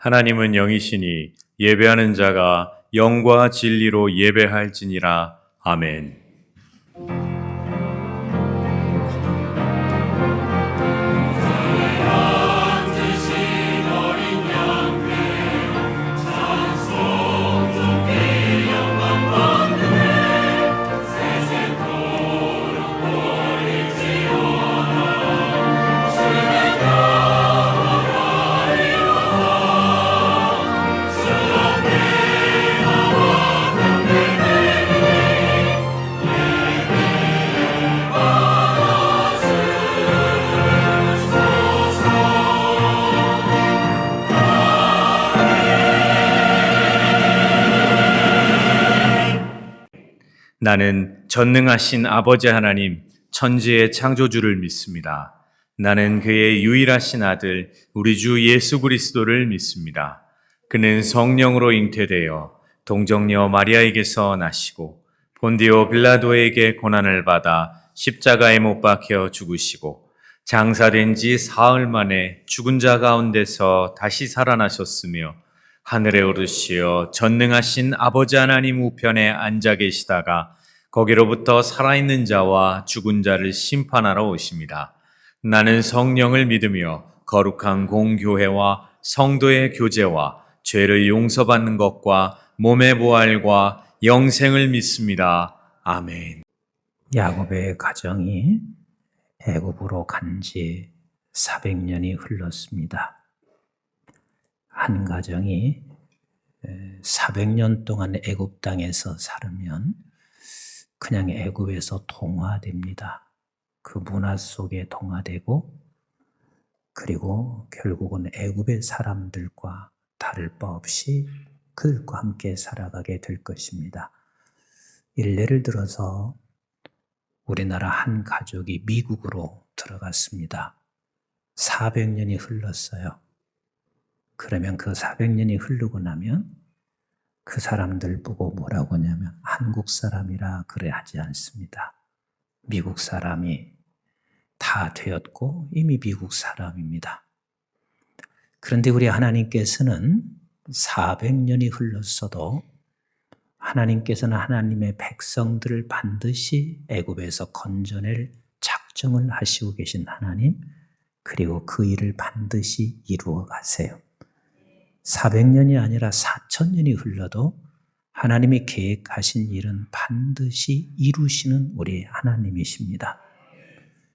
하나님은 영이시니 예배하는 자가 영과 진리로 예배할지니라. 아멘. 나는 전능하신 아버지 하나님, 천지의 창조주를 믿습니다. 나는 그의 유일하신 아들, 우리 주 예수 그리스도를 믿습니다. 그는 성령으로 잉태되어 동정녀 마리아에게서 나시고 본디오 빌라도에게 고난을 받아 십자가에 못 박혀 죽으시고 장사된 지 사흘 만에 죽은 자 가운데서 다시 살아나셨으며 하늘에 오르시어 전능하신 아버지 하나님 우편에 앉아 계시다가 거기로부터 살아있는 자와 죽은 자를 심판하러 오십니다. 나는 성령을 믿으며 거룩한 공교회와 성도의 교제와 죄를 용서받는 것과 몸의 부활과 영생을 믿습니다. 아멘. 야곱의 가정이 애굽으로 간 지 400년이 흘렀습니다. 한 가정이 400년 동안 애굽 땅에서 살으면 그냥 애굽에서 동화됩니다. 그 문화 속에 동화되고 그리고 결국은 애굽의 사람들과 다를 바 없이 그들과 함께 살아가게 될 것입니다. 일례를 들어서 우리나라 한 가족이 미국으로 들어갔습니다. 400년이 흘렀어요. 그러면 그 400년이 흐르고 나면 그 사람들 보고 뭐라고 하냐면 한국 사람이라 그래 하지 않습니다. 미국 사람이 다 되었고 이미 미국 사람입니다. 그런데 우리 하나님께서는 400년이 흘렀어도 하나님께서는 하나님의 백성들을 반드시 애굽에서 건져낼 작정을 하시고 계신 하나님, 그리고 그 일을 반드시 이루어 가세요. 400년이 아니라 4000년이 흘러도 하나님이 계획하신 일은 반드시 이루시는 우리 하나님이십니다.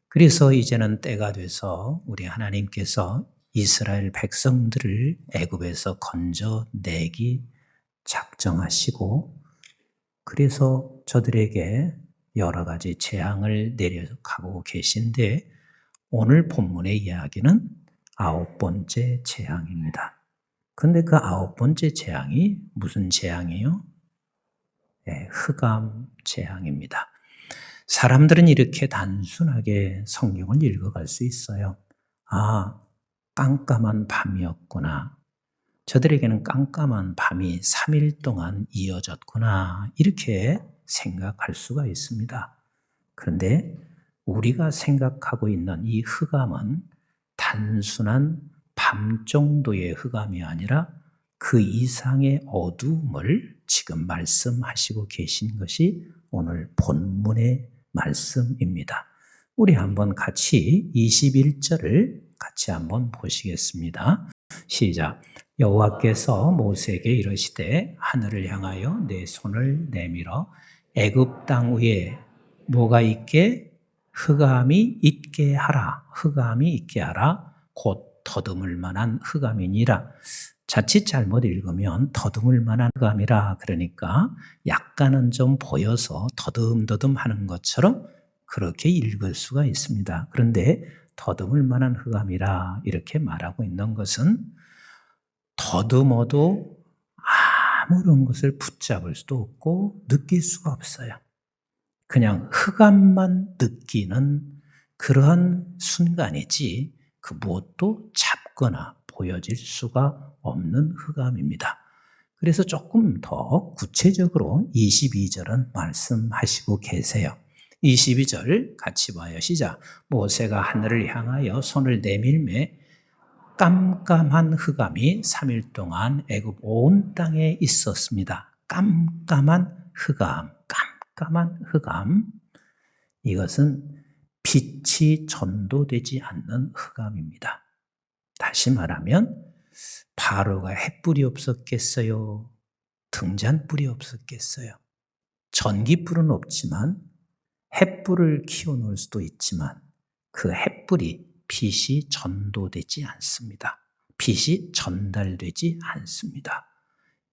그래서 이제는 때가 돼서 우리 하나님께서 이스라엘 백성들을 애굽에서 건져내기 작정하시고, 그래서 저들에게 여러 가지 재앙을 내려가고 계신데 오늘 본문의 이야기는 9번째 재앙입니다. 근데 그 9번째 재앙이 무슨 재앙이에요? 흑암 재앙입니다. 사람들은 이렇게 단순하게 성경을 읽어갈 수 있어요. 아, 깜깜한 밤이었구나. 저들에게는 깜깜한 밤이 3일 동안 이어졌구나. 이렇게 생각할 수가 있습니다. 그런데 우리가 생각하고 있는 이 흑암은 단순한 밤 정도의 흑암이 아니라 그 이상의 어두움을 지금 말씀하시고 계신 것이 오늘 본문의 말씀입니다. 우리 한번 같이 21절을 같이 한번 보시겠습니다. 시작. 여호와께서 모세에게 이르시되 하늘을 향하여 내 손을 내밀어 애굽 땅 위에 뭐가 있게? 흑암이 있게 하라. 흑암이 있게 하라. 곧 더듬을 만한 흑암이니라. 자칫 잘못 읽으면 더듬을 만한 흑암이라 그러니까 약간은 좀 보여서 더듬더듬 하는 것처럼 그렇게 읽을 수가 있습니다. 그런데 더듬을 만한 흑암이라 이렇게 말하고 있는 것은 더듬어도 아무런 것을 붙잡을 수도 없고 느낄 수가 없어요. 그냥 흑암만 느끼는 그러한 순간이지 그 무엇도 잡거나 보여질 수가 없는 흑암입니다. 그래서 조금 더 구체적으로 22절은 말씀하시고 계세요. 22절 같이 봐요. 시작. 모세가 하늘을 향하여 손을 내밀매 깜깜한 흑암이 3일 동안 애굽 온 땅에 있었습니다. 깜깜한 흑암. 이것은 빛이 전도되지 않는 흑암입니다. 다시 말하면 바로가 햇불이 없었겠어요? 등잔불이 없었겠어요? 전기불은 없지만 햇불을 키워놓을 수도 있지만 그 햇불이 빛이 전도되지 않습니다. 빛이 전달되지 않습니다.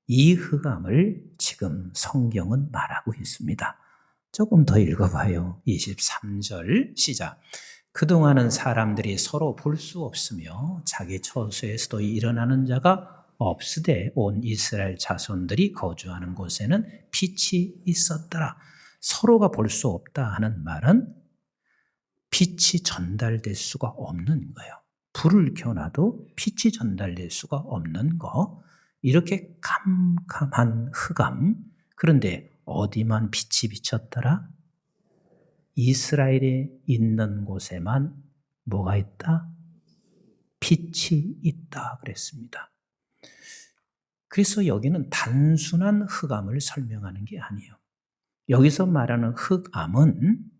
이 흑암을 지금 성경은 말하고 있습니다. 조금 더 읽어봐요. 23절 시작. 그동안은 사람들이 서로 볼 수 없으며 자기 처소에서도 일어나는 자가 없으되 온 이스라엘 자손들이 거주하는 곳에는 빛이 있었더라. 서로가 볼 수 없다 하는 말은 빛이 전달될 수가 없는 거예요. 불을 켜놔도 빛이 전달될 수가 없는 거. 이렇게 캄캄한 흑암. 그런데 어디만 빛이 비쳤더라? 이스라엘에 있는 곳에만 뭐가 있다? 빛이 있다 그랬습니다. 그래서 여기는 단순한 흑암을 설명하는 게 아니에요. 여기서 말하는 흑암은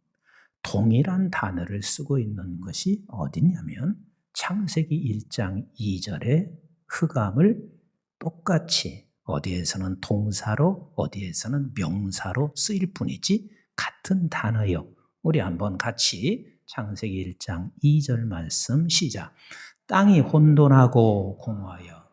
동일한 단어를 쓰고 있는 것이 어디냐면 창세기 1장 2절에 흑암을 똑같이 어디에서는 동사로 어디에서는 명사로 쓰일 뿐이지 같은 단어요. 우리 한번 같이 창세기 1장 2절 말씀 시작. 땅이 혼돈하고 공허하여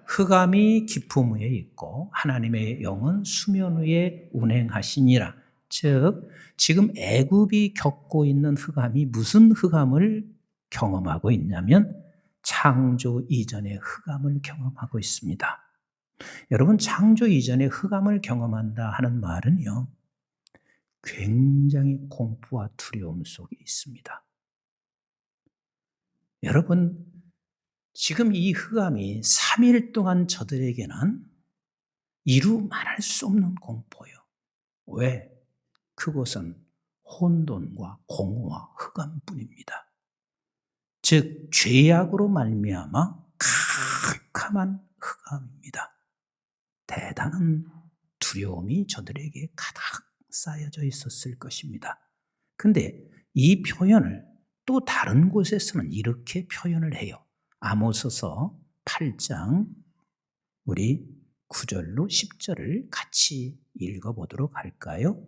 흑암이 깊음 위에 있고 하나님의 영은 수면 위에 운행하시니라. 즉 지금 애굽이 겪고 있는 흑암이 무슨 흑암을 경험하고 있냐면 창조 이전의 흑암을 경험하고 있습니다. 여러분 창조 이전의 흑암을 경험한다 하는 말은요. 굉장히 공포와 두려움 속에 있습니다. 여러분 지금 이 흑암이 3일 동안 저들에게는 이루 말할 수 없는 공포예요. 왜? 그것은 혼돈과 공허와 흑암뿐입니다. 즉 죄악으로 말미암아 캄캄한 흑암입니다. 대단한 두려움이 저들에게 가득 쌓여져 있었을 것입니다. 근데 이 표현을 또 다른 곳에서는 이렇게 표현을 해요. 아모스서 8장 우리 9절로 10절을 같이 읽어보도록 할까요?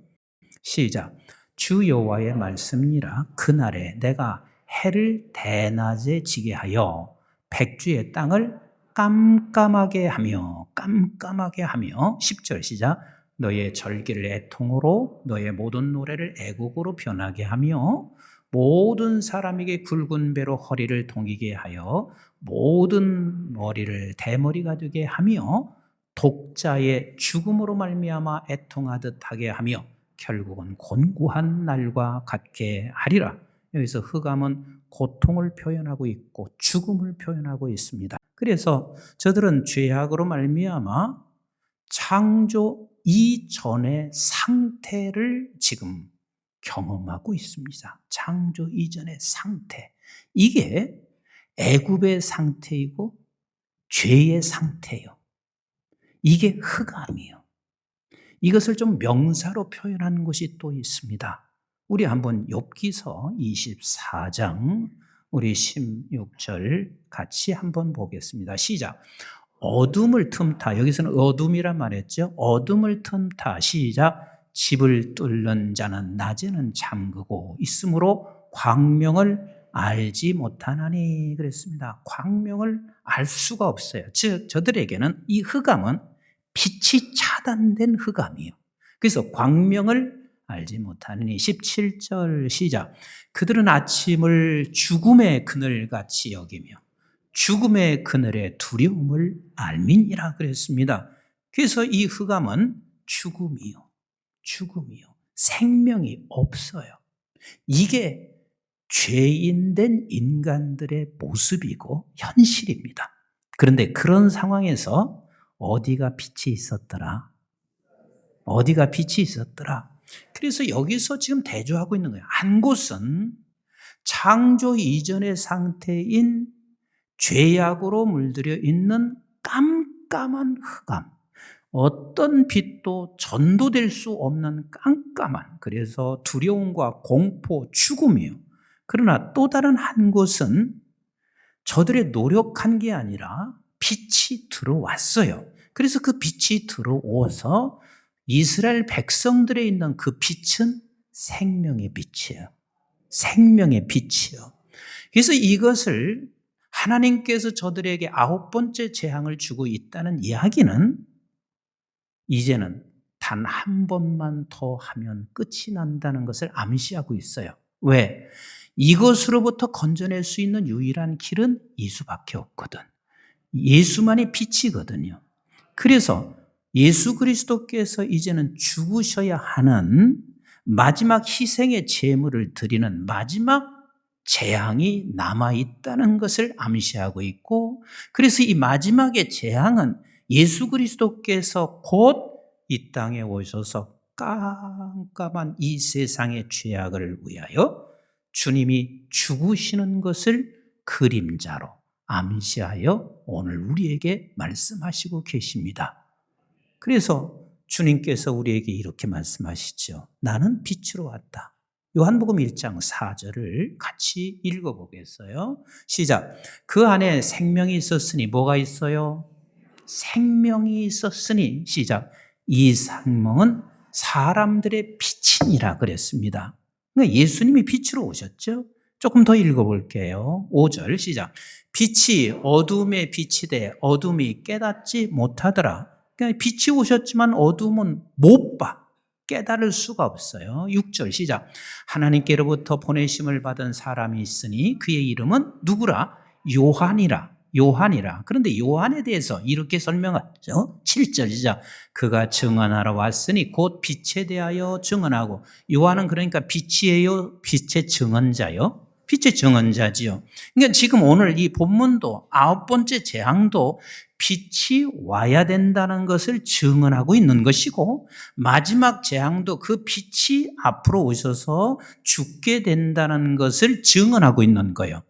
시작. 주 여호와의 말씀이라 그날에 내가 해를 대낮에 지게 하여 백주의 땅을 깜깜하게 하며 10절 시작. 너의 절기를 애통으로 너의 모든 노래를 애곡으로 변하게 하며 모든 사람에게 굵은 배로 허리를 동이게 하여 모든 머리를 대머리가 되게 하며 독자의 죽음으로 말미암아 애통하듯 하게 하며 결국은 곤고한 날과 같게 하리라. 여기서 흑암은 고통을 표현하고 있고 죽음을 표현하고 있습니다. 그래서 저들은 죄악으로 말미암아 창조 이전의 상태를 지금 경험하고 있습니다. 창조 이전의 상태. 이게 애굽의 상태이고 죄의 상태예요. 이게 흑암이에요. 이것을 좀 명사로 표현하는 것이 또 있습니다. 우리 한번 욥기서 24장 우리 16절 같이 한번 보겠습니다. 시작. 어둠을 틈타. 여기서는 어둠이란 말했죠. 어둠을 틈타. 시작. 집을 뚫는 자는 낮에는 잠그고 있으므로 광명을 알지 못하나니 그랬습니다. 광명을 알 수가 없어요. 즉 저들에게는 이 흑암은 빛이 차단된 흑암이에요. 그래서 광명을 알지 못하니 17절 시작. 그들은 아침을 죽음의 그늘같이 여기며 죽음의 그늘의 두려움을 알미니라 그랬습니다. 그래서 이 흑암은 죽음이요. 생명이 없어요. 이게 죄인된 인간들의 모습이고 현실입니다. 그런데 그런 상황에서 어디가 빛이 있었더라? 그래서 여기서 지금 대조하고 있는 거예요. 한 곳은 창조 이전의 상태인 죄악으로 물들여 있는 깜깜한 흑암, 어떤 빛도 전도될 수 없는 깜깜한, 그래서 두려움과 공포, 죽음이요. 그러나 또 다른 한 곳은 저들의 노력한 게 아니라 빛이 들어왔어요. 그래서 그 빛이 들어오어서 이스라엘 백성들에 있는 그 빛은 생명의 빛이에요. 생명의 빛이요. 그래서 이것을 하나님께서 저들에게 9번째 재앙을 주고 있다는 이야기는 이제는 단 한 번만 더 하면 끝이 난다는 것을 암시하고 있어요. 왜? 이것으로부터 건져낼 수 있는 유일한 길은 예수밖에 없거든. 예수만이 빛이거든요. 그래서 예수 그리스도께서 이제는 죽으셔야 하는 마지막 희생의 제물을 드리는 마지막 재앙이 남아있다는 것을 암시하고 있고, 그래서 이 마지막의 재앙은 예수 그리스도께서 곧 이 땅에 오셔서 깜깜한 이 세상의 죄악을 위하여 주님이 죽으시는 것을 그림자로 암시하여 오늘 우리에게 말씀하시고 계십니다. 그래서 주님께서 우리에게 이렇게 말씀하시죠. 나는 빛으로 왔다. 요한복음 1장 4절을 같이 읽어보겠어요. 시작. 그 안에 생명이 있었으니 뭐가 있어요? 생명이 있었으니 시작. 이 생명은 사람들의 빛이니라 그랬습니다. 그러니까 예수님이 빛으로 오셨죠. 조금 더 읽어볼게요. 5절 시작. 빛이 어둠의 빛이 돼 어둠이 깨닫지 못하더라. 그러니까 빛이 오셨지만 어둠은 못 봐. 깨달을 수가 없어요. 6절 시작. 하나님께로부터 보내심을 받은 사람이 있으니 그의 이름은 누구라? 요한이라. 요한이라. 그런데 요한에 대해서 이렇게 설명하죠. 7절 시작. 그가 증언하러 왔으니 곧 빛에 대하여 증언하고. 요한은 그러니까 빛이에요? 빛의 증언자요? 빛의 증언자지요. 그러니까 지금 오늘 이 본문도 9번째 재앙도 빛이 와야 된다는 것을 증언하고 있는 것이고, 마지막 재앙도 그 빛이 앞으로 오셔서 죽게 된다는 것을 증언하고 있는 거예요.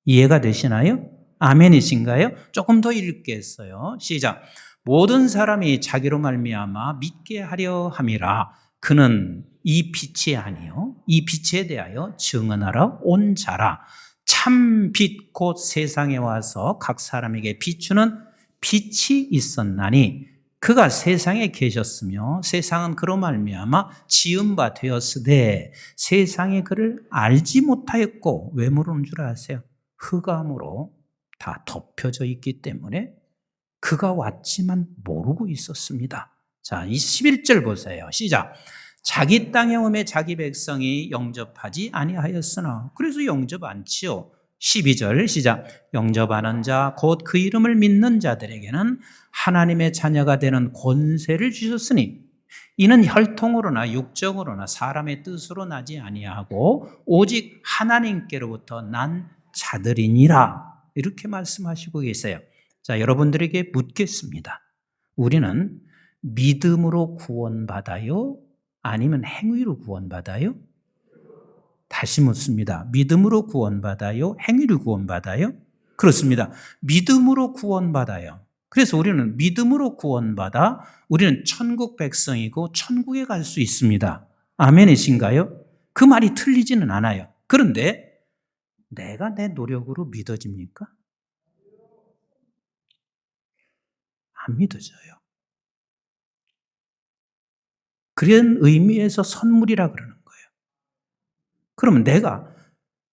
이해가 되시나요? 아멘이신가요? 조금 더 읽겠어요. 시작. 모든 사람이 자기로 말미암아 믿게 하려 함이라. 그는 이 빛이 아니요 이 빛에 대하여 증언하러 온 자라. 참 빛 곧 세상에 와서 각 사람에게 비추는 빛이 있었나니 그가 세상에 계셨으며 세상은 그로 말미암아 지은 바 되었으되 세상에 그를 알지 못하였고, 왜 모르는 줄 아세요? 흑암으로 다 덮여져 있기 때문에 그가 왔지만 모르고 있었습니다. 자, 이 11절 보세요. 시작. 자기 땅에 오매 자기 백성이 영접하지 아니하였으나. 그래서 영접 않지요. 12절 시작. 영접하는 자 곧 그 이름을 믿는 자들에게는 하나님의 자녀가 되는 권세를 주셨으니 이는 혈통으로나 육적으로나 사람의 뜻으로 나지 아니하고 오직 하나님께로부터 난 자들이니라. 이렇게 말씀하시고 계세요. 자, 여러분들에게 묻겠습니다. 우리는 믿음으로 구원받아요? 아니면 행위로 구원받아요? 다시 묻습니다. 믿음으로 구원받아요? 행위로 구원받아요? 그렇습니다. 믿음으로 구원받아요. 그래서 우리는 믿음으로 구원받아 우리는 천국 백성이고 천국에 갈 수 있습니다. 아멘이신가요? 그 말이 틀리지는 않아요. 그런데 내가 내 노력으로 믿어집니까? 안 믿어져요. 그런 의미에서 선물이라 그러는 거예요. 그러면 내가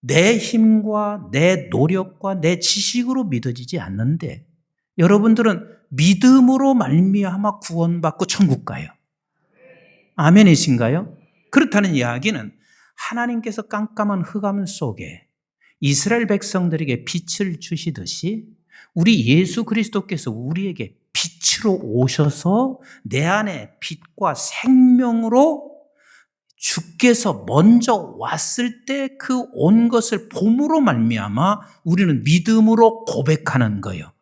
내 힘과 내 노력과 내 지식으로 믿어지지 않는데 여러분들은 믿음으로 말미암아 구원받고 천국 가요. 아멘이신가요? 그렇다는 이야기는 하나님께서 깜깜한 흑암 속에 이스라엘 백성들에게 빛을 주시듯이 우리 예수 그리스도께서 우리에게 빛으로 오셔서 내 안에 빛과 생명으로 주께서 먼저 왔을 때 그 온 것을 봄으로 말미암아 우리는 믿음으로 고백하는 거예요.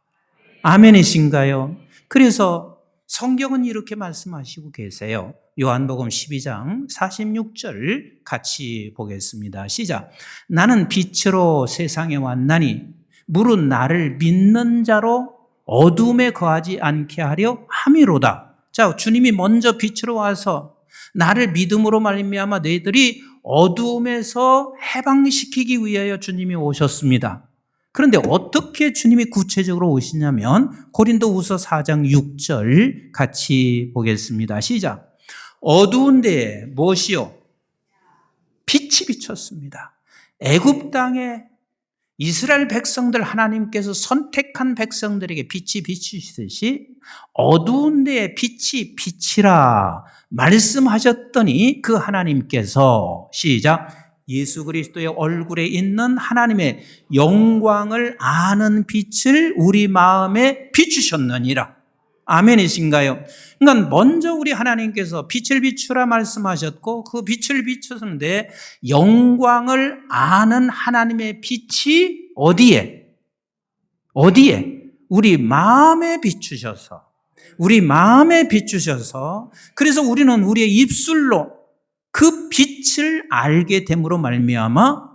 아멘이신가요? 그래서 성경은 이렇게 말씀하시고 계세요. 요한복음 12장 46절 같이 보겠습니다. 시작. 나는 빛으로 세상에 왔나니 무릇 나를 믿는 자로 어둠에 거하지 않게 하려 함이로다. 자, 주님이 먼저 빛으로 와서 나를 믿음으로 말미암아 너희들이 어둠에서 해방시키기 위하여 주님이 오셨습니다. 그런데 어떻게 주님이 구체적으로 오시냐면 고린도후서 4장 6절 같이 보겠습니다. 시작. 어두운 데에 무엇이요? 빛이 비쳤습니다. 애굽 땅에 이스라엘 백성들 하나님께서 선택한 백성들에게 빛이 비치시듯이 어두운 데에 빛이 비치라 말씀하셨더니 그 하나님께서 시작 예수 그리스도의 얼굴에 있는 하나님의 영광을 아는 빛을 우리 마음에 비추셨느니라. 아멘이신가요? 그러니까 먼저 우리 하나님께서 빛을 비추라 말씀하셨고 그 빛을 비추셨는데 영광을 아는 하나님의 빛이 어디에? 우리 마음에 비추셔서 그래서 우리는 우리의 입술로 그 빛을 알게 됨으로 말미암아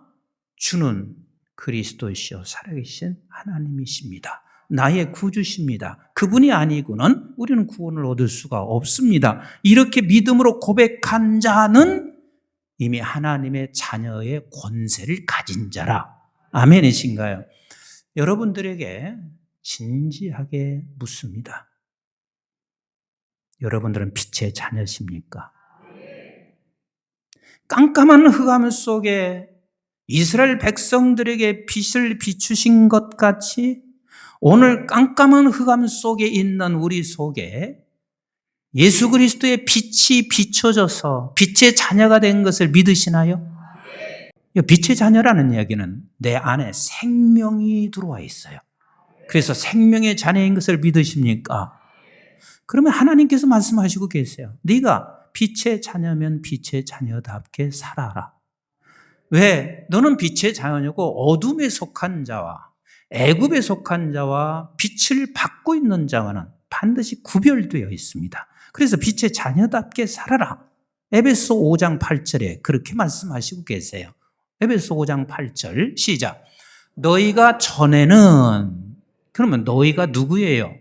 주는 그리스도시요 살아계신 하나님이십니다. 나의 구주십니다. 그분이 아니고는 우리는 구원을 얻을 수가 없습니다. 이렇게 믿음으로 고백한 자는 이미 하나님의 자녀의 권세를 가진 자라. 아멘이신가요? 여러분들에게 진지하게 묻습니다. 여러분들은 빛의 자녀십니까? 깜깜한 흑암 속에 이스라엘 백성들에게 빛을 비추신 것 같이 오늘 깜깜한 흑암 속에 있는 우리 속에 예수 그리스도의 빛이 비춰져서 빛의 자녀가 된 것을 믿으시나요? 빛의 자녀라는 이야기는 내 안에 생명이 들어와 있어요. 그래서 생명의 자녀인 것을 믿으십니까? 그러면 하나님께서 말씀하시고 계세요. 네가 빛의 자녀면 빛의 자녀답게 살아라. 왜? 너는 빛의 자녀고 어둠에 속한 자와 애굽에 속한 자와 빛을 받고 있는 자와는 반드시 구별되어 있습니다. 그래서 빛의 자녀답게 살아라. 에베소 5장 8절에 그렇게 말씀하시고 계세요. 에베소 5장 8절 시작. 너희가 전에는 그러면 너희가 누구예요?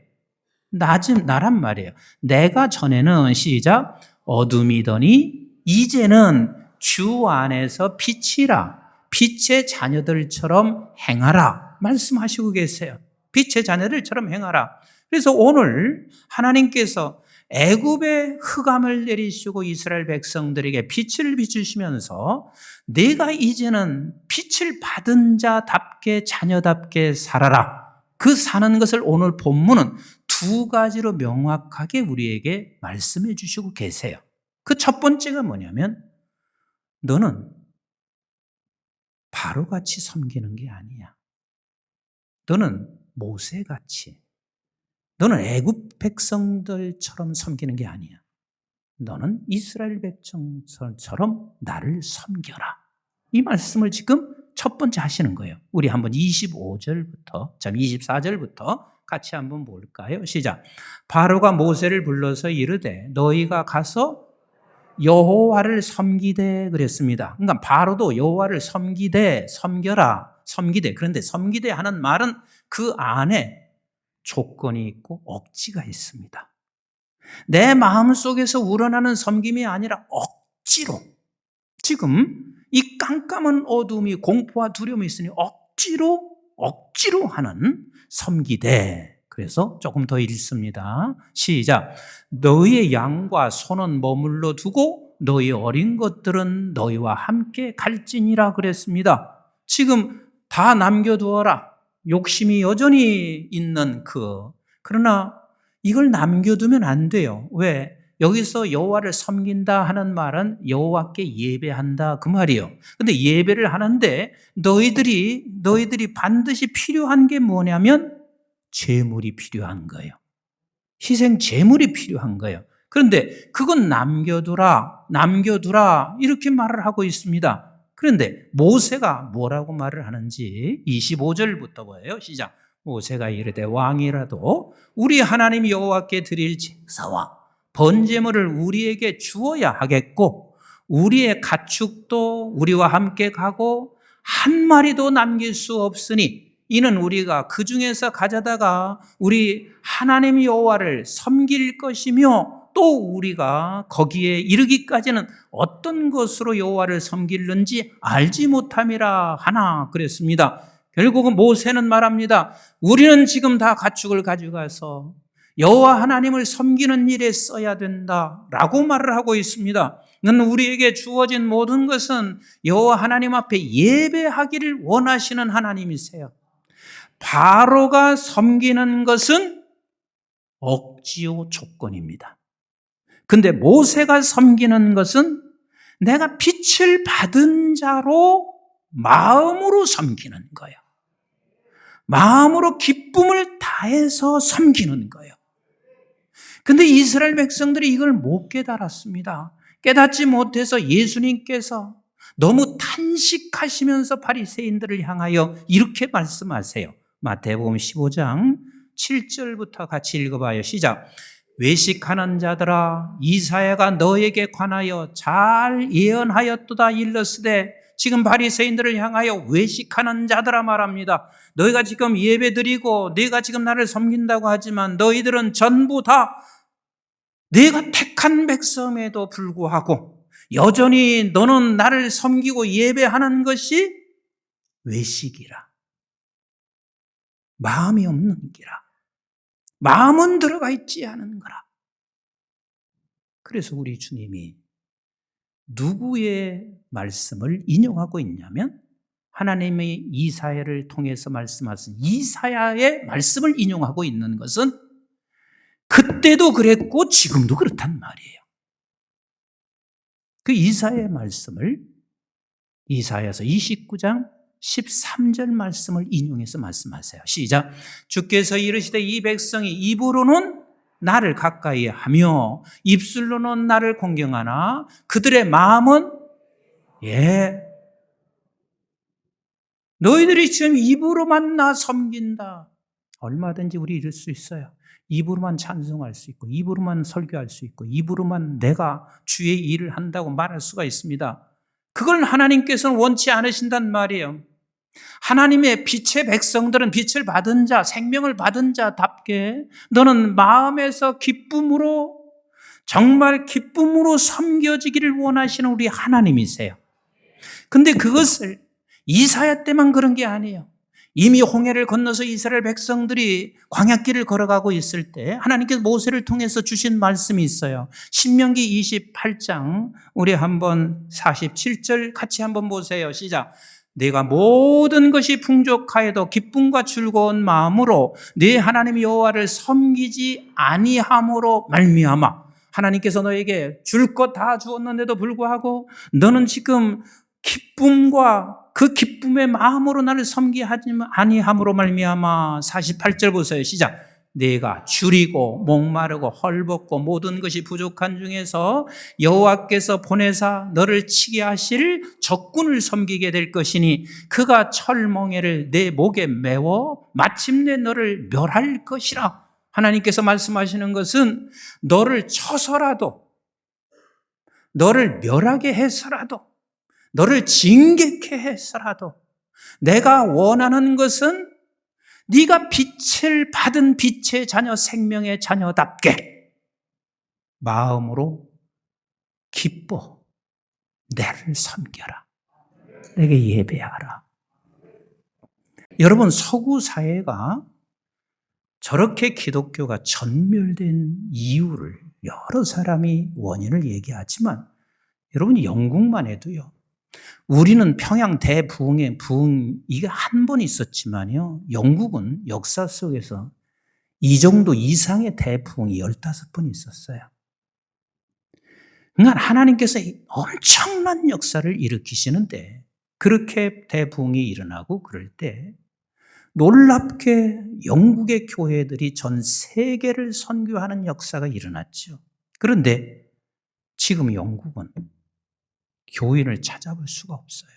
나란 말이에요. 내가 전에는 시작 어둠이더니 이제는 주 안에서 빛이라 빛의 자녀들처럼 행하라 말씀하시고 계세요. 빛의 자녀들처럼 행하라. 그래서 오늘 하나님께서 애굽의 흑암을 내리시고 이스라엘 백성들에게 빛을 비추시면서 내가 이제는 빛을 받은 자답게 자녀답게 살아라. 그 사는 것을 오늘 본문은 두 가지로 명확하게 우리에게 말씀해 주시고 계세요. 그 첫 번째가 뭐냐면 너는 바로같이 섬기는 게 아니야. 너는 모세같이, 너는 애굽 백성들처럼 섬기는 게 아니야. 너는 이스라엘 백성처럼 나를 섬겨라. 이 말씀을 지금 첫 번째 하시는 거예요. 우리 한번 24절부터 같이 한번 볼까요? 시작. 바로가 모세를 불러서 이르되 너희가 가서 여호와를 섬기되 그랬습니다. 그러니까 바로도 여호와를 섬겨라. 그런데 섬기되 하는 말은 그 안에 조건이 있고 억지가 있습니다. 내 마음속에서 우러나는 섬김이 아니라 억지로 지금 이 깜깜한 어둠이 공포와 두려움이 있으니 억지로 하는 섬기되. 그래서 조금 더 읽습니다. 시작. 너희의 양과 소는 머물러 두고 너희 어린 것들은 너희와 함께 갈지니라 그랬습니다. 지금 다 남겨두어라. 욕심이 여전히 있는 그러나 이걸 남겨두면 안 돼요. 왜? 여기서 여호와를 섬긴다 하는 말은 여호와께 예배한다 그 말이에요. 근데 예배를 하는데 너희들이 반드시 필요한 게 뭐냐면 제물이 필요한 거예요. 희생 제물이 필요한 거예요. 그런데 그건 남겨두라 이렇게 말을 하고 있습니다. 그런데 모세가 뭐라고 말을 하는지 25절부터 보여요. 시작. 모세가 이르되 왕이라도 우리 하나님 여호와께 드릴 제사와 번제물을 우리에게 주어야 하겠고 우리의 가축도 우리와 함께 가고 한 마리도 남길 수 없으니 이는 우리가 그 중에서 가져다가 우리 하나님 여호와를 섬길 것이며 또 우리가 거기에 이르기까지는 어떤 것으로 여호와를 섬기는지 알지 못함이라 하나 그랬습니다. 결국은 모세는 말합니다. 우리는 지금 다 가축을 가져가서 여호와 하나님을 섬기는 일에 써야 된다라고 말을 하고 있습니다. 우리에게 주어진 모든 것은 여호와 하나님 앞에 예배하기를 원하시는 하나님이세요. 바로가 섬기는 것은 억지요 조건입니다. 근데 모세가 섬기는 것은 내가 빛을 받은 자로 마음으로 섬기는 거예요. 마음으로 기쁨을 다해서 섬기는 거예요. 근데 이스라엘 백성들이 이걸 못 깨달았습니다. 깨닫지 못해서 예수님께서 너무 탄식하시면서 바리새인들을 향하여 이렇게 말씀하세요. 마태복음 15장 7절부터 같이 읽어봐요. 시작. 외식하는 자들아, 이사야가 너에게 관하여 잘 예언하였도다 일렀으되, 지금 바리새인들을 향하여 외식하는 자들아 말합니다. 너희가 지금 예배드리고 너희가 지금 나를 섬긴다고 하지만 너희들은 전부 다 내가 택한 백성에도 불구하고 여전히 너는 나를 섬기고 예배하는 것이 외식이라. 마음이 없는 기라. 마음은 들어가 있지 않은 거라. 그래서 우리 주님이 누구의 말씀을 인용하고 있냐면 하나님의 이사야를 통해서 말씀하신 이사야의 말씀을 인용하고 있는 것은 그때도 그랬고 지금도 그렇단 말이에요. 그 이사야의 말씀을 이사야서 29장 13절 말씀을 인용해서 말씀하세요. 시작. 주께서 이르시되 이 백성이 입으로는 나를 가까이 하며 입술로는 나를 공경하나 그들의 마음은 너희들이 지금 입으로만 나 섬긴다. 얼마든지 우리 이럴 수 있어요. 입으로만 찬송할 수 있고 입으로만 설교할 수 있고 입으로만 내가 주의 일을 한다고 말할 수가 있습니다. 그걸 하나님께서는 원치 않으신단 말이에요. 하나님의 빛의 백성들은 빛을 받은 자, 생명을 받은 자답게 너는 마음에서 기쁨으로, 정말 기쁨으로 섬겨지기를 원하시는 우리 하나님이세요. 근데 그것을 이사야 때만 그런 게 아니에요. 이미 홍해를 건너서 이스라엘 백성들이 광야길을 걸어가고 있을 때 하나님께서 모세를 통해서 주신 말씀이 있어요. 신명기 28장 우리 한번 47절 같이 한번 보세요. 시작. 내가 모든 것이 풍족하여도 기쁨과 즐거운 마음으로 네 하나님 여호와를 섬기지 아니함으로 말미암아. 하나님께서 너에게 줄 것 다 주었는데도 불구하고 너는 지금 기쁨과 그 기쁨의 마음으로 나를 섬기하지 아니함으로 말미암아. 48절 보세요. 시작. 내가 줄이고 목마르고 헐벗고 모든 것이 부족한 중에서 여호와께서 보내사 너를 치게 하실 적군을 섬기게 될 것이니 그가 철멍에를 내 목에 메워 마침내 너를 멸할 것이라. 하나님께서 말씀하시는 것은 너를 쳐서라도, 너를 멸하게 해서라도, 너를 징계케 해서라도 내가 원하는 것은 네가 빛을 받은 빛의 자녀, 생명의 자녀답게 마음으로 기뻐 나를 섬겨라. 내게 예배하라. 여러분, 서구 사회가 저렇게 기독교가 전멸된 이유를 여러 사람이 원인을 얘기하지만 여러분, 영국만 해도요. 우리는 평양 대부흥의 부흥 이게 한 번 있었지만요. 영국은 역사 속에서 이 정도 이상의 대부흥이 15번 있었어요. 그러니까 하나님께서 엄청난 역사를 일으키시는데 그렇게 대부흥이 일어나고 그럴 때 놀랍게 영국의 교회들이 전 세계를 선교하는 역사가 일어났죠. 그런데 지금 영국은 교인을 찾아볼 수가 없어요.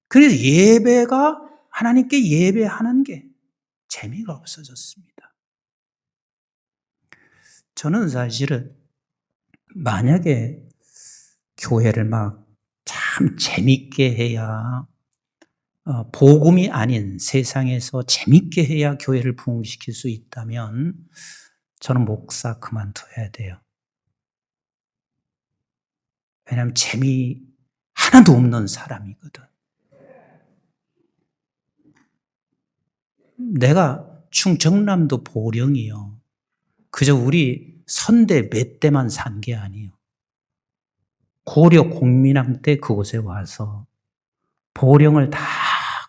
그래서 예배가 하나님께 예배하는 게 재미가 없어졌습니다. 저는 사실은 만약에 교회를 막 참 재밌게 해야 복음이 아닌 세상에서 재밌게 해야 교회를 부흥시킬 수 있다면 저는 목사 그만둬야 돼요. 왜냐하면 재미 하나도 없는 사람이거든. 내가 충청남도 보령이요. 그저 우리 선대 몇 대만 산 게 아니에요. 고려 공민왕 때 그곳에 와서 보령을 다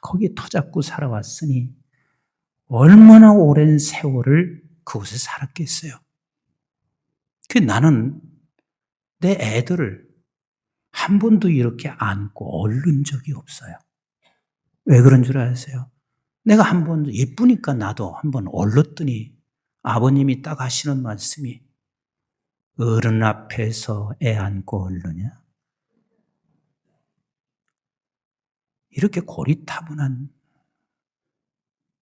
거기 터잡고 살아왔으니 얼마나 오랜 세월을 그곳에 살았겠어요. 나는 내 애들을 한 번도 이렇게 안고 얼른 적이 없어요. 왜 그런 줄 아세요? 내가 한 번 예쁘니까 나도 한 번 얼렀더니 아버님이 딱 하시는 말씀이 어른 앞에서 애 안고 얼르냐? 이렇게 고리타분한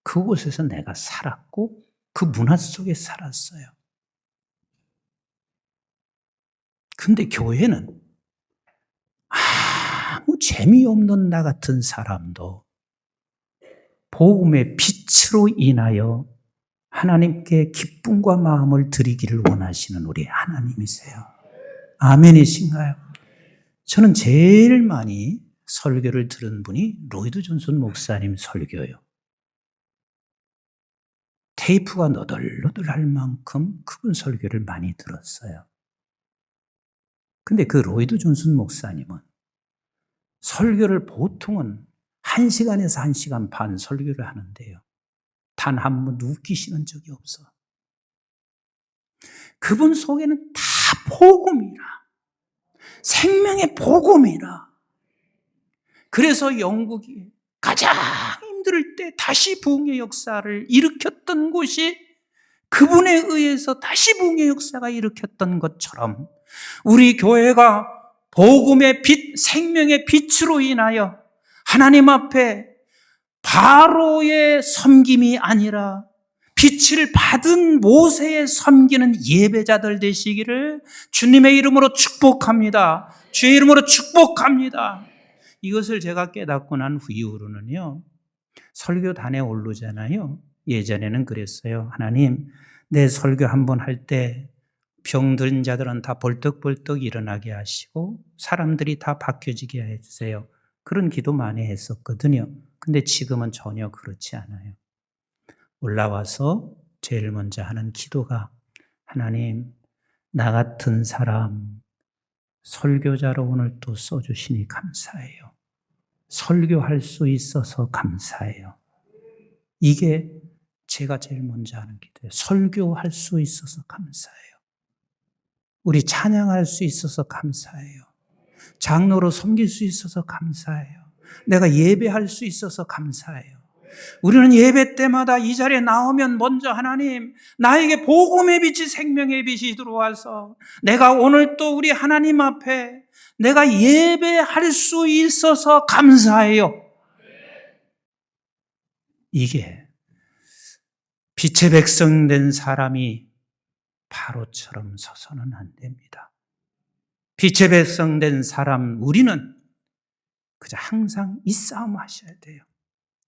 그곳에서 내가 살았고 그 문화 속에 살았어요. 근데 교회는 아무 재미없는 나 같은 사람도 복음의 빛으로 인하여 하나님께 기쁨과 마음을 드리기를 원하시는 우리 하나님이세요. 아멘이신가요? 저는 제일 많이 설교를 들은 분이 로이드 존슨 목사님 설교예요. 테이프가 너덜너덜할 만큼 그분 설교를 많이 들었어요. 근데 그 로이드 존슨 목사님은 설교를 보통은 1시간에서 1시간 반 설교를 하는데요. 단 한 번도 웃기시는 적이 없어. 그분 속에는 다 복음이라. 생명의 복음이라. 그래서 영국이 가장 힘들 때 다시 부흥의 역사를 일으켰던 곳이 그분에 의해서 다시 부흥의 역사가 일으켰던 것처럼 우리 교회가 복음의 빛, 생명의 빛으로 인하여 하나님 앞에 바로의 섬김이 아니라 빛을 받은 모세의 섬기는 예배자들 되시기를 주님의 이름으로 축복합니다. 주의 이름으로 축복합니다. 이것을 제가 깨닫고 난 이후로는요, 설교단에 오르잖아요. 예전에는 그랬어요. 하나님, 내 설교 한번 할 때 병든 자들은 다 벌떡벌떡 일어나게 하시고 사람들이 다 바뀌어지게 해주세요. 그런 기도 많이 했었거든요. 근데 지금은 전혀 그렇지 않아요. 올라와서 제일 먼저 하는 기도가 하나님, 나 같은 사람 설교자로 오늘 또 써주시니 감사해요. 설교할 수 있어서 감사해요. 이게 제가 제일 먼저 하는 기도예요. 설교할 수 있어서 감사해요. 우리 찬양할 수 있어서 감사해요. 장로로 섬길 수 있어서 감사해요. 내가 예배할 수 있어서 감사해요. 우리는 예배 때마다 이 자리에 나오면 먼저 하나님, 나에게 복음의 빛이 생명의 빛이 들어와서 내가 오늘 또 우리 하나님 앞에 내가 예배할 수 있어서 감사해요. 이게 빛의 백성 된 사람이 바로처럼 서서는 안 됩니다. 빛의 백성 된 사람 우리는 그저 항상 이 싸움 하셔야 돼요.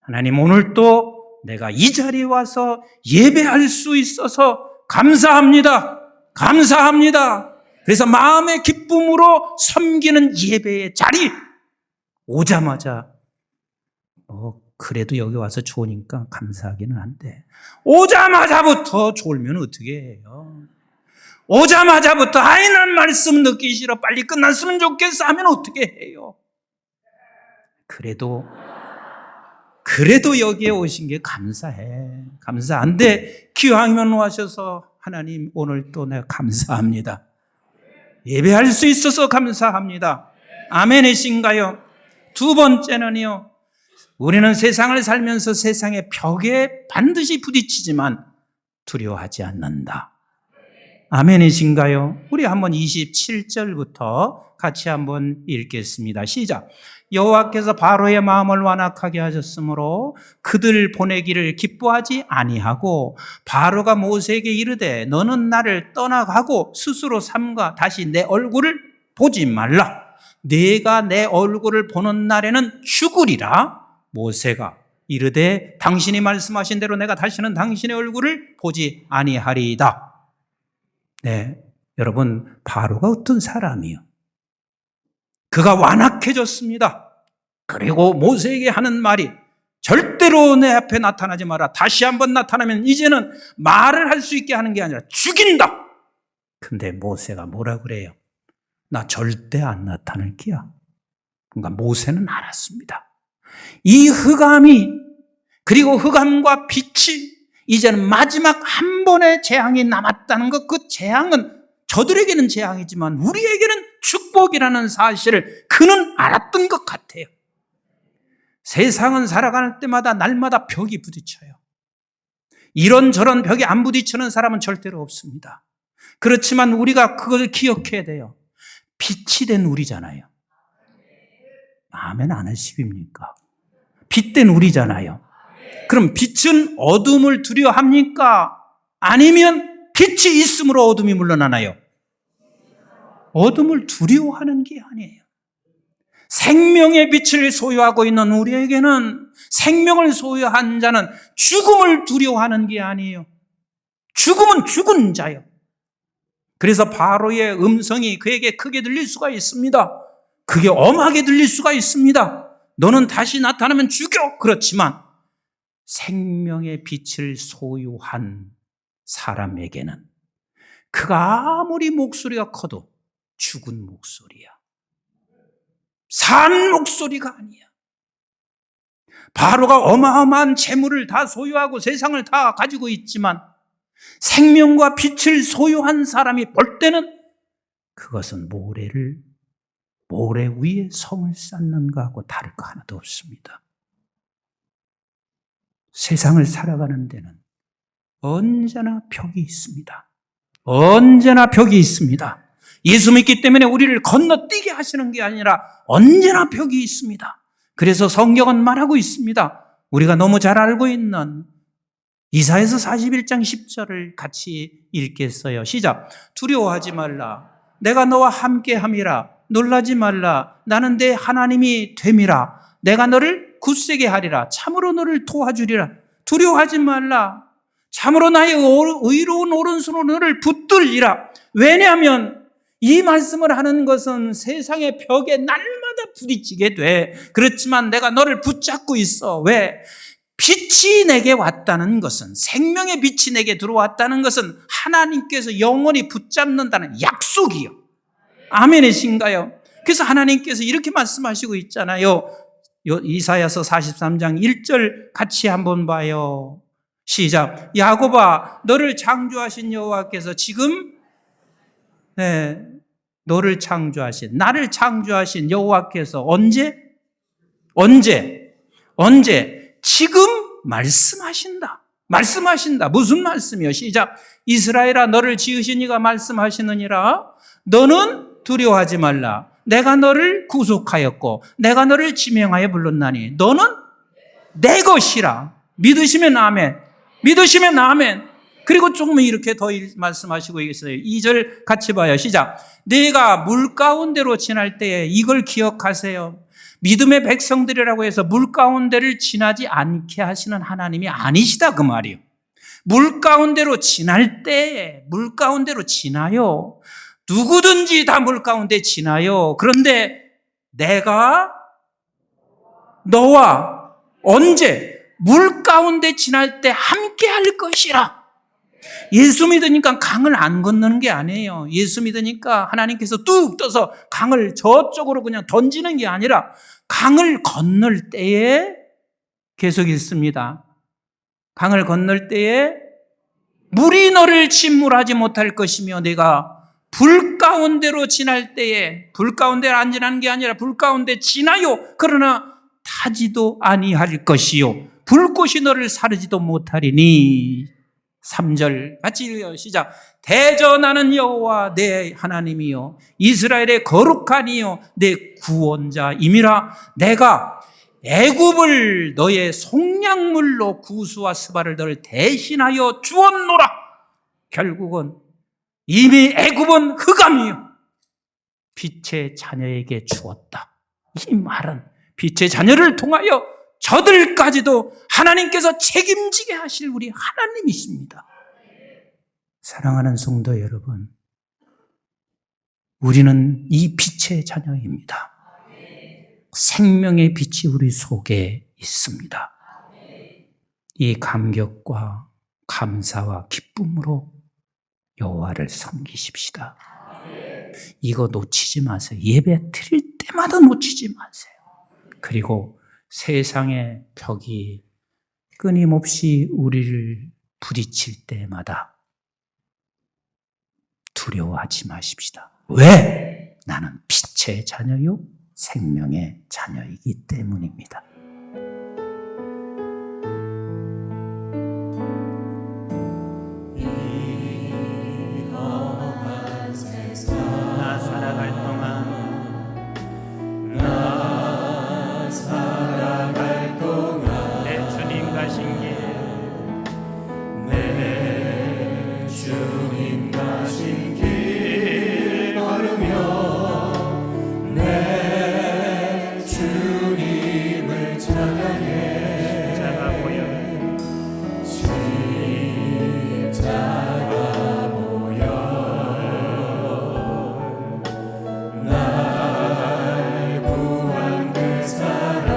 하나님, 오늘 또 내가 이 자리에 와서 예배할 수 있어서 감사합니다. 감사합니다. 그래서 마음의 기쁨으로 섬기는 예배의 자리 오자마자 그래도 여기 와서 좋으니까 감사하기는 한데 오자마자부터 졸면 어떻게 해요? 오자마자부터 난 말씀 듣기 싫어 빨리 끝났으면 좋겠어 하면 어떻게 해요? 그래도 여기에 오신 게 감사해. 감사한데 기왕이면 와셔서 하나님 오늘 또 내가 감사합니다. 예배할 수 있어서 감사합니다. 아멘이신가요? 두 번째는요, 우리는 세상을 살면서 세상의 벽에 반드시 부딪히지만 두려워하지 않는다. 아멘이신가요? 우리 한번 27절부터 같이 한번 읽겠습니다. 시작. 여호와께서 바로의 마음을 완악하게 하셨으므로 그들 보내기를 기뻐하지 아니하고 바로가 모세에게 이르되 너는 나를 떠나가고 스스로 삼가 다시 내 얼굴을 보지 말라. 네가 내 얼굴을 보는 날에는 죽으리라. 모세가 이르되 당신이 말씀하신 대로 내가 다시는 당신의 얼굴을 보지 아니하리이다. 네, 여러분, 바로가 어떤 사람이요? 그가 완악해졌습니다. 그리고 모세에게 하는 말이 절대로 내 앞에 나타나지 마라. 다시 한번 나타나면 이제는 말을 할 수 있게 하는 게 아니라 죽인다. 근데 모세가 뭐라 그래요? 나 절대 안 나타날 게야. 그러니까 모세는 알았습니다. 이 흑암이, 그리고 흑암과 빛이 이제는 마지막 한 번의 재앙이 남았다는 것, 그 재앙은 저들에게는 재앙이지만 우리에게는 축복이라는 사실을 그는 알았던 것 같아요. 세상은 살아갈 때마다 날마다 벽이 부딪혀요. 이런저런 벽에 안 부딪히는 사람은 절대로 없습니다. 그렇지만 우리가 그걸 기억해야 돼요. 빛이 된 우리잖아요. 아멘 안 하십니까? 빛된 우리잖아요. 그럼 빛은 어둠을 두려워합니까? 아니면 빛이 있으므로 어둠이 물러나나요? 어둠을 두려워하는 게 아니에요. 생명의 빛을 소유하고 있는 우리에게는, 생명을 소유한 자는 죽음을 두려워하는 게 아니에요. 죽음은 죽은 자요. 그래서 바로의 음성이 그에게 크게 들릴 수가 있습니다. 그게 엄하게 들릴 수가 있습니다. 너는 다시 나타나면 죽여. 그렇지만 생명의 빛을 소유한 사람에게는 그가 아무리 목소리가 커도 죽은 목소리야. 산 목소리가 아니야. 바로가 어마어마한 재물을 다 소유하고 세상을 다 가지고 있지만 생명과 빛을 소유한 사람이 볼 때는 그것은 모래 위에 성을 쌓는 것하고 다를 거 하나도 없습니다. 세상을 살아가는 데는 언제나 벽이 있습니다. 언제나 벽이 있습니다. 예수 믿기 때문에 우리를 건너뛰게 하시는 게 아니라 언제나 벽이 있습니다. 그래서 성경은 말하고 있습니다. 우리가 너무 잘 알고 있는 이사야서 41장 10절을 같이 읽겠어요. 시작. 두려워하지 말라. 내가 너와 함께함이라. 놀라지 말라. 나는 내 하나님이 됨이라. 내가 너를 굳세게 하리라. 참으로 너를 도와주리라. 두려워하지 말라. 참으로 나의 의로운 오른손으로 너를 붙들리라. 왜냐하면 이 말씀을 하는 것은 세상의 벽에 날마다 부딪히게 돼. 그렇지만 내가 너를 붙잡고 있어. 왜? 빛이 내게 왔다는 것은, 생명의 빛이 내게 들어왔다는 것은 하나님께서 영원히 붙잡는다는 약속이요. 아멘이신가요? 그래서 하나님께서 이렇게 말씀하시고 있잖아요. 이사야서 43장 1절 같이 한번 봐요. 시작. 야곱아, 너를 창조하신 여호와께서 지금 너를 창조하신, 나를 창조하신 여호와께서 언제? 지금 말씀하신다. 무슨 말씀이요? 시작. 이스라엘아, 너를 지으신 이가 말씀하시느니라. 너는 두려워하지 말라. 내가 너를 구속하였고 내가 너를 지명하여 불렀나니 너는 내 것이라. 믿으시면 아멘. 믿으시면 아멘. 그리고 조금 이렇게 더 말씀하시고 있어요. 2절 같이 봐요. 시작. 내가 물 가운데로 지날 때에 이걸 기억하세요. 믿음의 백성들이라고 해서 물 가운데를 지나지 않게 하시는 하나님이 아니시다 그 말이에요. 물 가운데로 지날 때에 물 가운데로 지나요. 누구든지 다 물 가운데 지나요. 그런데 내가 너와 언제 물 가운데 지날 때 함께 할 것이라. 예수 믿으니까 강을 안 건너는 게 아니에요. 예수 믿으니까 하나님께서 뚝 떠서 강을 저쪽으로 그냥 던지는 게 아니라 강을 건널 때에 계속 있습니다. 강을 건널 때에 물이 너를 침몰하지 못할 것이며 내가 불 가운데로 지날 때에, 불 가운데를 안 지나는 게 아니라 불 가운데 지나요. 그러나 타지도 아니할 것이요. 불꽃이 너를 사르지도 못하리니. 3절 같이 읽어요. 시작. 대전하는 여호와 내 하나님이요 이스라엘의 거룩한 이요 내 구원자임이라. 내가 애굽을 너의 속량물로 구수와 스바를 너를 대신하여 주었노라. 결국은 이미 애굽은 흑암이요 빛의 자녀에게 주었다. 이 말은 빛의 자녀를 통하여 저들까지도 하나님께서 책임지게 하실 우리 하나님이십니다. 사랑하는 성도 여러분, 우리는 이 빛의 자녀입니다. 생명의 빛이 우리 속에 있습니다. 이 감격과 감사와 기쁨으로 여호와를 섬기십시다. 이거 놓치지 마세요. 예배 드릴 때마다 놓치지 마세요. 그리고 세상의 벽이 끊임없이 우리를 부딪힐 때마다 두려워하지 마십시다. 왜? 나는 빛의 자녀요 생명의 자녀이기 때문입니다. 나 살아갈 동안 내 주님 가신 길 내 주님 가신 길 걸으며 내 주님을 찬양해 십자가 보여 십자가 보여 날 구한 그 사랑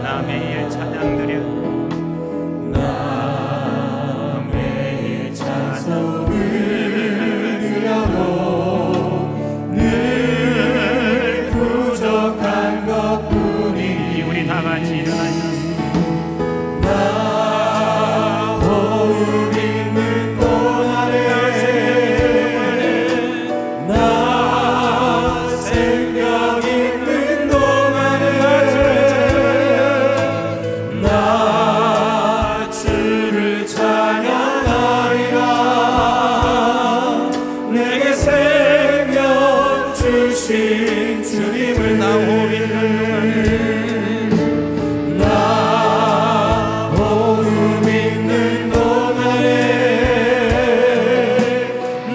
나 매일 찬양 드려 나 매일 찬송을 드려도 늘 부족한 것뿐이니 우리 다 같이 일어나자 나 호흡 있는 동안에 나 생명 있는 동안에 나 주를 찬양하리라 내게 생명 주신 주님을 나 호흡 있는 동안에 나 호흡 있는 동안에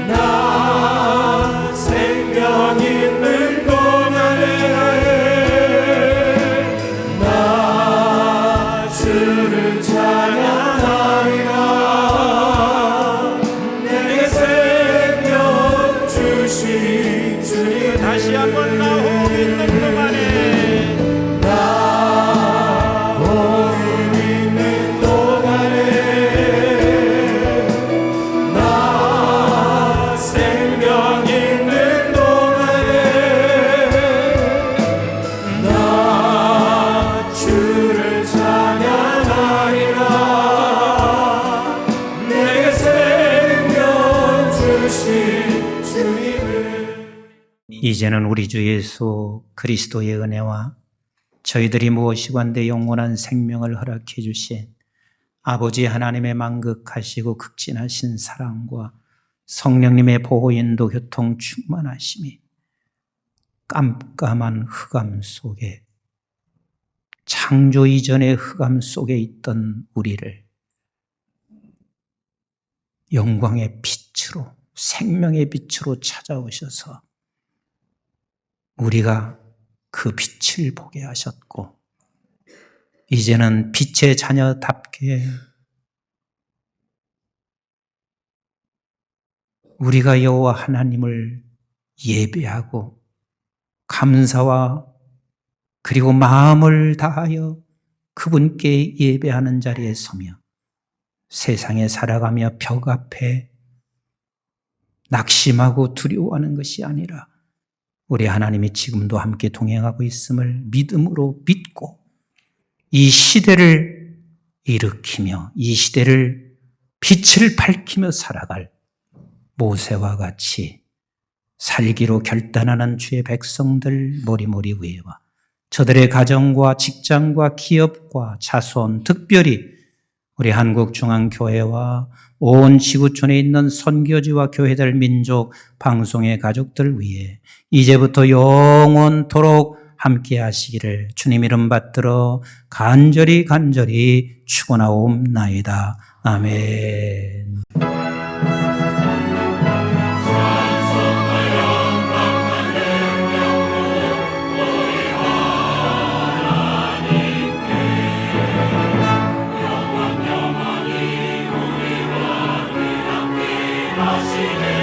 나 생명 있는 동안에 나 주를 찬양하리라 내게 생명 주신 주님 다시 한번 나 호흡 있는 동안에 나 호흡 있는 동안에 나 생명 있는 동안에 나 주를 찬양하리라 내게 생명 주신 주님을 이제는 우리 주 예수 그리스도의 은혜와 저희들이 무엇이건대 영원한 생명을 허락해 주신 아버지 하나님의 만극하시고 극진하신 사랑과 성령님의 보호 인도 교통 충만하심이 깜깜한 흑암 속에 창조 이전의 흑암 속에 있던 우리를 영광의 빛으로 생명의 빛으로 찾아오셔서 우리가 그 빛을 보게 하셨고 이제는 빛의 자녀답게 우리가 여호와 하나님을 예배하고 감사와 그리고 마음을 다하여 그분께 예배하는 자리에 서며 세상에 살아가며 벽 앞에 낙심하고 두려워하는 것이 아니라 우리 하나님이 지금도 함께 동행하고 있음을 믿음으로 믿고 이 시대를 일으키며 이 시대를 빛을 밝히며 살아갈 모세와 같이 살기로 결단하는 주의 백성들 모리모리 위에와 저들의 가정과 직장과 기업과 자손 특별히 우리 한국중앙교회와 온 지구촌에 있는 선교지와 교회들 민족 방송의 가족들 위해 이제부터 영원토록 함께 하시기를 주님 이름 받들어 간절히 축원하옵나이다. 아멘. 하시네